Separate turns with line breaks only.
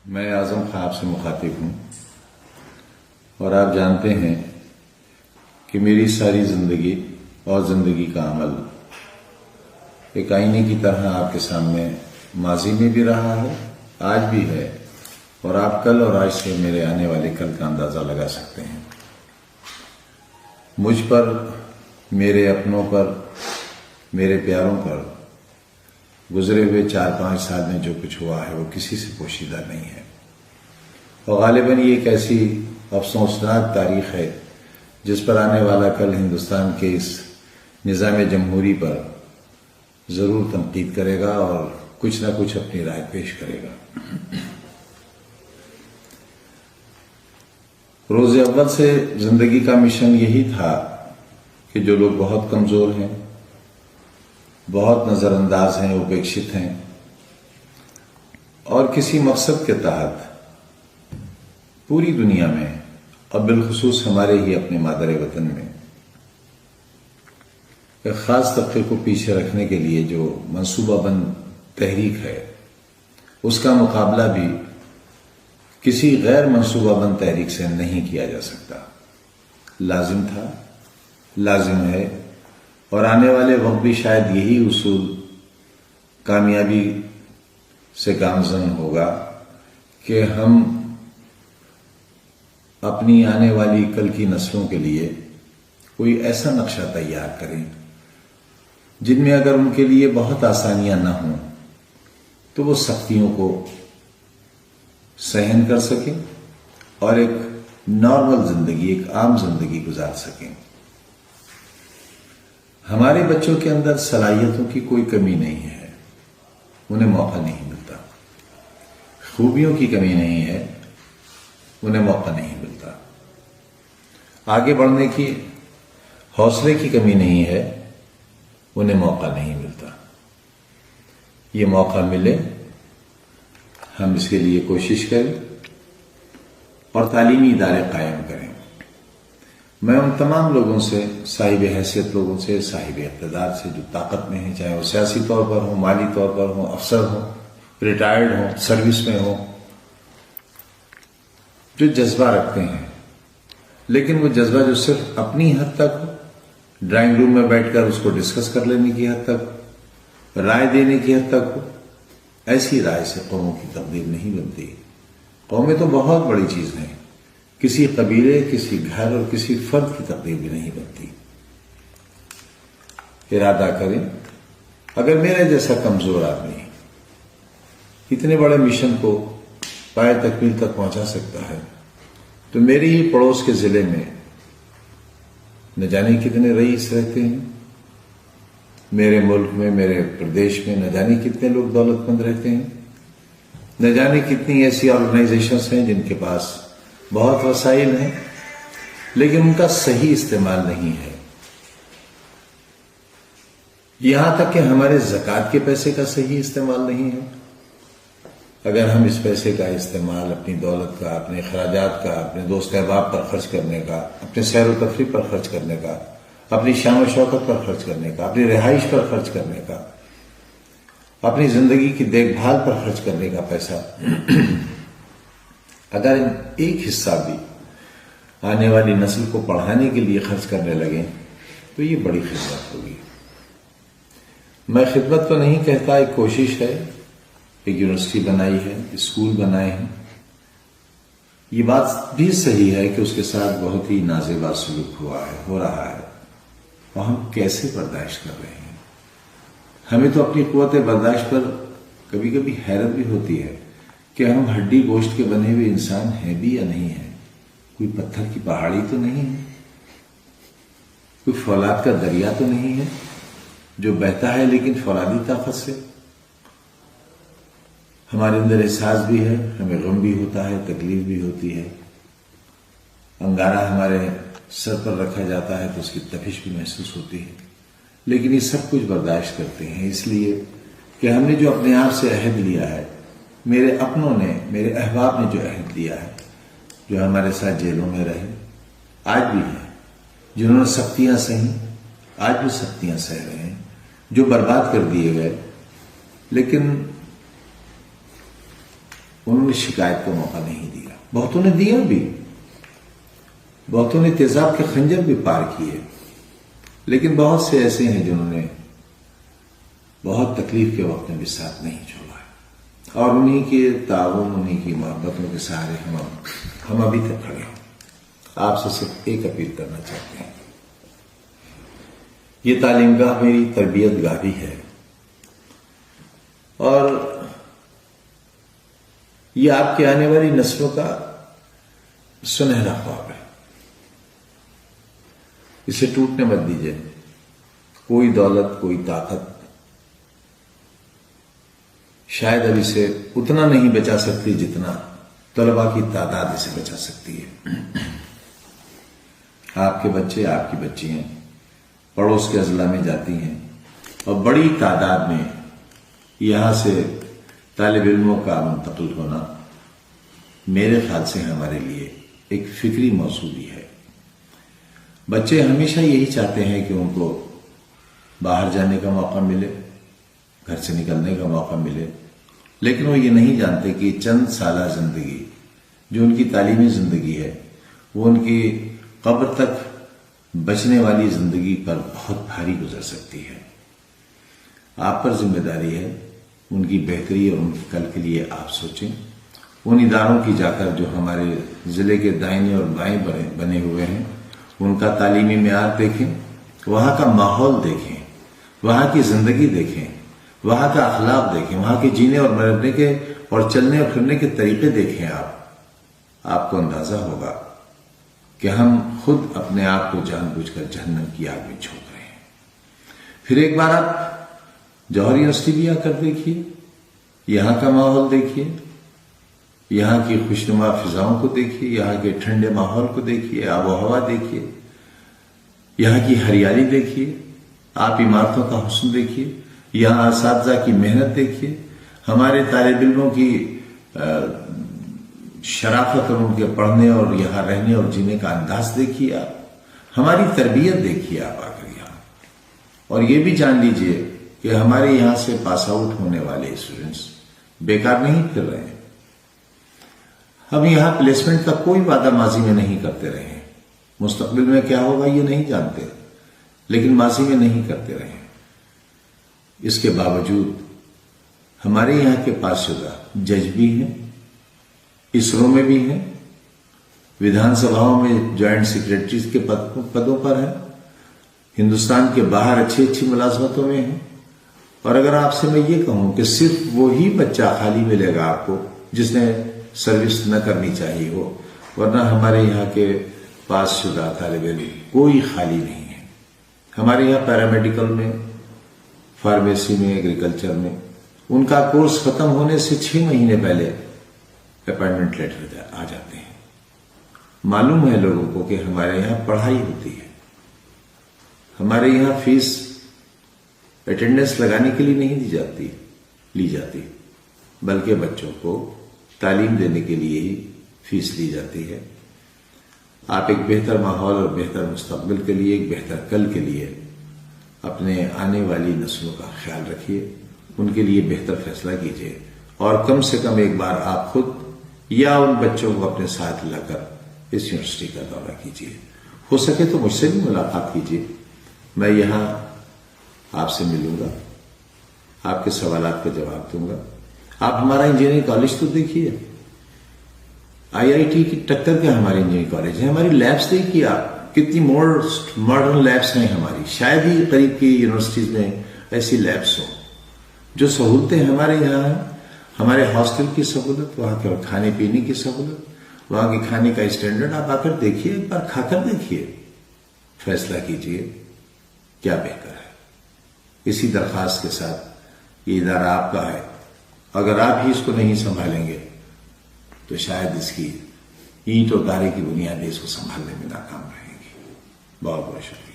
میں اعظم خان آپ سے مخاطب ہوں اور آپ جانتے ہیں کہ میری ساری زندگی اور زندگی کا عمل ایک آئینے کی طرح آپ کے سامنے ماضی میں بھی رہا ہے، آج بھی ہے، اور آپ کل اور آج سے میرے آنے والے کل کا اندازہ لگا سکتے ہیں۔ مجھ پر، میرے اپنوں پر، میرے پیاروں پر گزرے ہوئے 4-5 سال میں جو کچھ ہوا ہے وہ کسی سے پوشیدہ نہیں ہے، اور غالباً یہ ایک ایسی افسوسناک تاریخ ہے جس پر آنے والا کل ہندوستان کے اس نظام جمہوری پر ضرور تنقید کرے گا اور کچھ نہ کچھ اپنی رائے پیش کرے گا۔ روز اول سے زندگی کا مشن یہی تھا کہ جو لوگ بہت کمزور ہیں، بہت نظر انداز ہیں، اپیکشت ہیں، اور کسی مقصد کے تحت پوری دنیا میں اور بالخصوص ہمارے ہی اپنے مادر وطن میں ایک خاص طبقے کو پیچھے رکھنے کے لیے جو منصوبہ بند تحریک ہے، اس کا مقابلہ بھی کسی غیر منصوبہ بند تحریک سے نہیں کیا جا سکتا۔ لازم تھا، لازم ہے، اور آنے والے وقت بھی شاید یہی اصول کامیابی سے گامزن ہوگا کہ ہم اپنی آنے والی کل کی نسلوں کے لیے کوئی ایسا نقشہ تیار کریں جن میں اگر ان کے لیے بہت آسانیاں نہ ہوں تو وہ سختیوں کو سہن کر سکیں اور ایک نارمل زندگی، ایک عام زندگی گزار سکیں۔ ہمارے بچوں کے اندر صلاحیتوں کی کوئی کمی نہیں ہے، انہیں موقع نہیں ملتا، خوبیوں کی کمی نہیں ہے، انہیں موقع نہیں ملتا، آگے بڑھنے کی حوصلے کی کمی نہیں ہے، انہیں موقع نہیں ملتا۔ یہ موقع ملے، ہم اس کے لیے کوشش کریں اور تعلیمی ادارے قائم کریں۔ میں ان تمام لوگوں سے، صاحب حیثیت لوگوں سے، صاحب اقتدار سے جو طاقت میں ہیں، چاہے وہ سیاسی طور پر ہوں، مالی طور پر ہوں، افسر ہوں، ریٹائرڈ ہوں، سروس میں ہوں، جو جذبہ رکھتے ہیں، لیکن وہ جذبہ جو صرف اپنی حد تک ہو، ڈرائنگ روم میں بیٹھ کر اس کو ڈسکس کر لینے کی حد تک، رائے دینے کی حد تک ہو، ایسی رائے سے قوموں کی تقدیر نہیں بنتی۔ قومیں تو بہت بڑی چیز ہیں، کسی قبیلے، کسی گھر اور کسی فرد کی تقدیر بھی نہیں بنتی۔ ارادہ کریں، اگر میرے جیسا کمزور آدمی اتنے بڑے مشن کو پائے تکمیل تک پہنچا سکتا ہے تو میری ہی پڑوس کے ضلع میں نہ جانے کتنے رئیس رہتے ہیں، میرے ملک میں، میرے پردیش میں نہ جانے کتنے لوگ دولت مند رہتے ہیں، نہ جانے کتنی ایسی آرگنائزیشنز ہیں جن کے پاس بہت وسائل ہیں لیکن ان کا صحیح استعمال نہیں ہے۔ یہاں تک کہ ہمارے زکوٰۃ کے پیسے کا صحیح استعمال نہیں ہے۔ اگر ہم اس پیسے کا استعمال اپنی دولت کا، اپنے اخراجات کا، اپنے دوست احباب پر خرچ کرنے کا، اپنے سیر و تفریح پر خرچ کرنے کا، اپنی شان و شوکت پر خرچ کرنے کا، اپنی رہائش پر خرچ کرنے کا، اپنی زندگی کی دیکھ بھال پر خرچ کرنے کا پیسہ اگر ایک حصہ بھی آنے والی نسل کو پڑھانے کے لیے خرچ کرنے لگیں تو یہ بڑی خدمت ہوگی۔ میں خدمت تو نہیں کہتا، ایک کوشش ہے، ایک یونیورسٹی بنائی ہے، اسکول بنائے ہیں، یہ بات بھی صحیح ہے کہ اس کے ساتھ بہت ہی نازیبا سلوک ہو رہا ہے، اور ہم کیسے برداشت کر رہے ہیں؟ ہمیں تو اپنی قوت برداشت پر کبھی کبھی حیرت بھی ہوتی ہے کہ ہم ہڈی گوشت کے بنے ہوئے انسان ہیں بھی یا نہیں ہیں، کوئی پتھر کی پہاڑی تو نہیں ہے، کوئی فولاد کا دریا تو نہیں ہے جو بہتا ہے لیکن فولادی طاقت سے۔ ہمارے اندر احساس بھی ہے، ہمیں غم بھی ہوتا ہے، تکلیف بھی ہوتی ہے، انگارہ ہمارے سر پر رکھا جاتا ہے تو اس کی تپش بھی محسوس ہوتی ہے، لیکن یہ سب کچھ برداشت کرتے ہیں اس لیے کہ ہم نے جو اپنے آپ سے عہد لیا ہے، میرے اپنوں نے، میرے احباب نے جو عہد لیا ہے، جو ہمارے ساتھ جیلوں میں رہے، آج بھی ہیں، جنہوں نے سختیاں سہیں، آج بھی سختیاں سہ رہے ہیں، جو برباد کر دیے گئے، لیکن انہوں نے شکایت کا موقع نہیں دیا. بہتوں نے دیا بھی، بہتوں نے تیزاب کے خنجر بھی پار کیے، لیکن بہت سے ایسے ہیں جنہوں نے بہت تکلیف کے وقت میں بھی ساتھ نہیں چھوڑا ہے، اور انہی کے تعاون، انہی کی محبتوں کے سہارے ہم ابھی تک کھڑے ہیں. آپ سے صرف ایک اپیل کرنا چاہتے ہیں، یہ تعلیم گاہ میری تربیت گاہ بھی ہے، اور یہ آپ کی آنے والی نسلوں کا سنہرا خواب ہے. اسے ٹوٹنے مت دیجیے. کوئی دولت، کوئی طاقت شاید اب اسے اتنا نہیں بچا سکتی جتنا طلباء کی تعداد اسے بچا سکتی ہے. آپ کے بچے، آپ کی بچیاں پڑوس کے اضلاع میں جاتی ہیں، اور بڑی تعداد میں یہاں سے طالب علموں کا منتقل ہونا میرے خیال سے ہمارے لیے ایک فکری موضوع بھی ہے. بچے ہمیشہ یہی چاہتے ہیں کہ ان کو باہر جانے کا موقع ملے، گھر سے نکلنے کا موقع ملے، لیکن وہ یہ نہیں جانتے کہ چند سالہ زندگی جو ان کی تعلیمی زندگی ہے وہ ان کی قبر تک بچنے والی زندگی پر بہت بھاری گزر سکتی ہے. آپ پر ذمہ داری ہے ان کی بہتری اور ان کے کل کے لیے آپ سوچیں. ان اداروں کی جا کر جو ہمارے ضلع کے دائیں اور بائیں بنے ہوئے ہیں ان کا تعلیمی معیار دیکھیں، وہاں کا ماحول دیکھیں، وہاں کی زندگی دیکھیں، وہاں کا اخلاق دیکھیں، وہاں کے جینے اور مرنے کے اور چلنے اور پھرنے کے طریقے دیکھیں. آپ کو اندازہ ہوگا کہ ہم خود اپنے آپ کو جان بوجھ کر جہنم کی آگ میں جھونک رہے ہیں. پھر ایک بار آپ جوہر یونیورسٹی بھی آ کر دیکھیے، یہاں کا ماحول دیکھیے، یہاں کی خوشنما فضاؤں کو دیکھیے، یہاں کے ٹھنڈے ماحول کو دیکھیے، آب و ہوا دیکھیے، یہاں کی ہریالی دیکھیے، آپ عمارتوں کا حسن دیکھیے، یہاں اساتذہ کی محنت دیکھیے، ہمارے طالب علموں کی شرافت اور ان کے پڑھنے اور یہاں رہنے اور جینے کا انداز دیکھیے، آپ ہماری تربیت دیکھیے آپ آ کر یہاں. اور یہ بھی جان لیجئے کہ ہمارے یہاں سے پاس آؤٹ ہونے والے اسٹوڈنٹس بیکار نہیں پھر رہے ہیں. ہم یہاں پلیسمنٹ کا کوئی وعدہ ماضی میں نہیں کرتے رہے ہیں. مستقبل میں کیا ہوگا یہ نہیں جانتے، لیکن ماضی میں نہیں کرتے رہے ہیں. اس کے باوجود ہمارے یہاں کے پاس شدہ جج بھی ہیں، اسرو میں بھی ہیں، ودھان سبھاؤں میں جوائنٹ سیکریٹریز کے پدوں پر ہیں، ہندوستان کے باہر اچھی ملازمتوں میں ہیں. اور اگر آپ سے میں یہ کہوں کہ صرف وہی بچہ خالی ملے گا آپ کو جس نے سروس نہ کرنی چاہیے ہو، ورنہ ہمارے یہاں کے پاس شدہ طالب علم کوئی خالی نہیں ہے. ہمارے یہاں پیرامیڈیکل میں، فارمیسی میں، ایگریکلچر میں ان کا کورس ختم ہونے سے 6 مہینے پہلے اپائنٹمنٹ لیٹر آ جاتے ہیں. معلوم ہے لوگوں کو کہ ہمارے یہاں پڑھائی ہوتی ہے. ہمارے یہاں فیس اٹینڈنس لگانے کے لیے نہیں لی جاتی بلکہ بچوں کو تعلیم دینے کے لیے ہی فیس لی جاتی ہے. آپ ایک بہتر ماحول اور بہتر مستقبل کے لیے، ایک بہتر کل کے لیے اپنے آنے والی نسلوں کا خیال رکھیے، ان کے لیے بہتر فیصلہ کیجیے، اور کم سے کم ایک بار آپ خود یا ان بچوں کو اپنے ساتھ لا کر اس یونیورسٹی کا دورہ کیجیے. ہو سکے تو مجھ سے بھی ملاقات کیجیے. میں یہاں آپ سے ملوں گا، آپ کے سوالات کا جواب دوں گا. آپ ہمارا انجینئرنگ کالج تو دیکھیے، IIT کی ٹکر کے ہمارے انجینئرنگ کالج ہیں. ہماری لیبس دیکھیے آپ، کتنی ماڈرن لیبس ہیں ہماری. شاید ہی قریب کی یونیورسٹیز میں ایسی لیبس ہوں. جو سہولتیں ہمارے یہاں ہیں، ہمارے ہاسٹل کی سہولت، وہاں کے کھانے پینے کی سہولت، وہاں کے کھانے کا اسٹینڈرڈ آپ آ کر دیکھیے، ایک بار کھا کر دیکھیے، فیصلہ کیجیے کیا بہتر ہے. اسی درخواست کے ساتھ یہ ادارہ آپ کا ہے. اگر آپ ہی اس کو نہیں سنبھالیں گے تو شاید اس کی اینٹ اور گارے کی بنیادیں اس کو سنبھالنے میں ناکام رہیں گی. بہت بہت شکریہ.